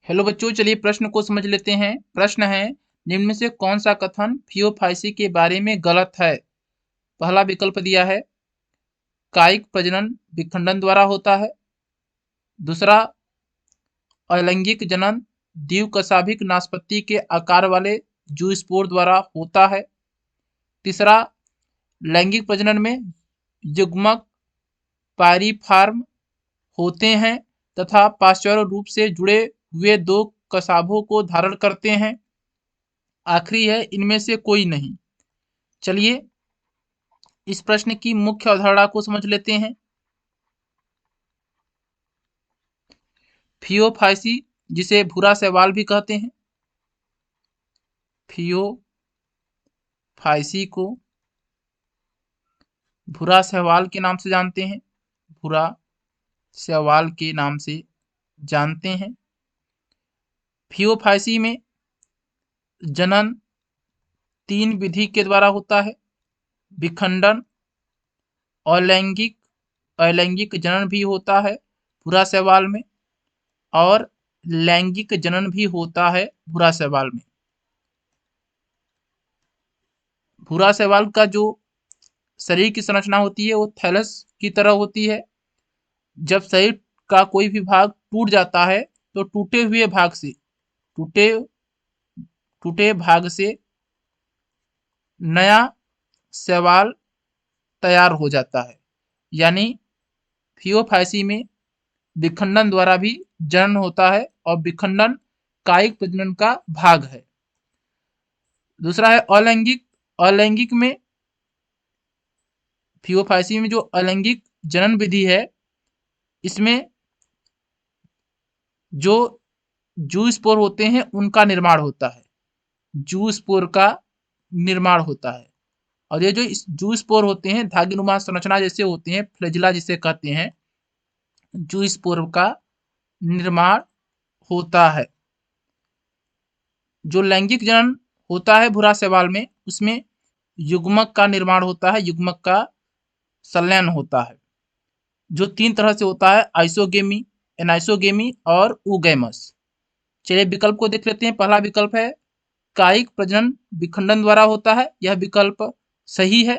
Hello बच्चों, चलिए प्रश्न को समझ लेते हैं। प्रश्न है, निम्न में से कौन सा कथन फियोफाइसी के बारे में गलत है। पहला विकल्प दिया है कायिक प्रजनन विखंडन द्वारा होता है। दूसरा, अलैंगिक जनन द्विकशाभिक नाशपत्ती के आकार वाले जूस्पोर द्वारा होता है। तीसरा, लैंगिक प्रजनन में युग्मक पायरीफॉर्म होते हैं तथा पार्श्व रूप से जुड़े हुए दो कसाभों को धारण करते हैं। आखिरी है इनमें से कोई नहीं। चलिए इस प्रश्न की मुख्य अवधारणा को समझ लेते हैं। फियोफाइसी, जिसे भूरा शैवाल भी कहते हैं, फियोफाइसी को भूरा शैवाल के नाम से जानते हैं, भूरा शैवाल के नाम से जानते हैं। फियोफाइसी में जनन 3 विधि के द्वारा होता है। विखंडन, अलैंगिक जनन भी होता है भूरा शैवाल में, और लैंगिक जनन भी होता है भूरा शैवाल में। भूरा शैवाल का जो शरीर की संरचना होती है वो थैलस की तरह होती है। जब शरीर का कोई भी भाग टूट जाता है तो टूटे भाग से नया शैवाल तैयार हो जाता है। यानी फियोफाइसी में विखंडन द्वारा भी जनन होता है और विखंडन कायिक प्रजनन का भाग है। दूसरा है अलैंगिक में फियोफाइसी में जो अलैंगिक जनन विधि है, इसमें जो जूस्पोर होते हैं उनका निर्माण होता है। जूस्पोर का निर्माण होता है और ये जो जूस्पोर होते हैं धागेनुमा संरचना जैसे होते हैं, फ्लैजिला जिसे कहते हैं, जूस्पोर का निर्माण होता है। जो लैंगिक जनन होता है भूरा शैवाल में, उसमें युग्मक का निर्माण होता है, युग्मक का संलयन होता है, जो 3 तरह से होता है, आइसोगेमी, एनाइसोगेमी और ऊगैमस। चलिए विकल्प को देख लेते हैं। पहला विकल्प है कायिक प्रजनन विखंडन द्वारा होता है। यह विकल्प सही है,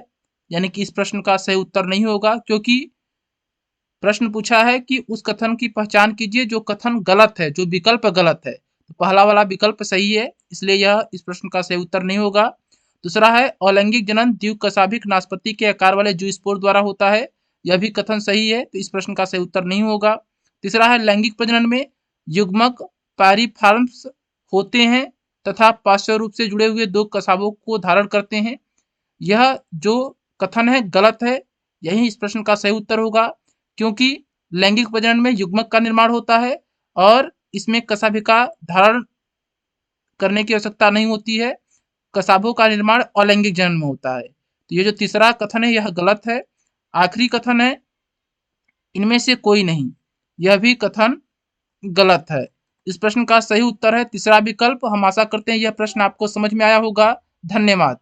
यानी कि इस प्रश्न का सही उत्तर नहीं होगा, क्योंकि प्रश्न पूछा है कि उस कथन की पहचान कीजिए जो कथन गलत है, जो विकल्प गलत है। तो पहला वाला विकल्प सही है, इसलिए यह इस प्रश्न का सही उत्तर नहीं होगा। दूसरा है अलैंगिक जनन द्विकशाभिक नाशपत्ती के आकार वाले जूस्पोर द्वारा होता है। यह भी कथन सही है, तो इस प्रश्न का सही उत्तर नहीं होगा। तीसरा है लैंगिक प्रजनन में युग्मक पायरीफॉर्म्स होते हैं तथा पार्श्व रूप से जुड़े हुए दो कसाबों को धारण करते हैं। यह जो कथन है गलत है, यही इस प्रश्न का सही उत्तर होगा, क्योंकि लैंगिक प्रजनन में युग्मक का निर्माण होता है और इसमें कसाभिका धारण करने की आवश्यकता नहीं होती है। कसाबों का निर्माण अलैंगिक जनन में होता है। तो ये जो तीसरा कथन है यह गलत है। आखिरी कथन है इनमें से कोई नहीं, यह भी कथन गलत है। इस प्रश्न का सही उत्तर है तीसरा विकल्प। हम आशा करते हैं यह प्रश्न आपको समझ में आया होगा। धन्यवाद।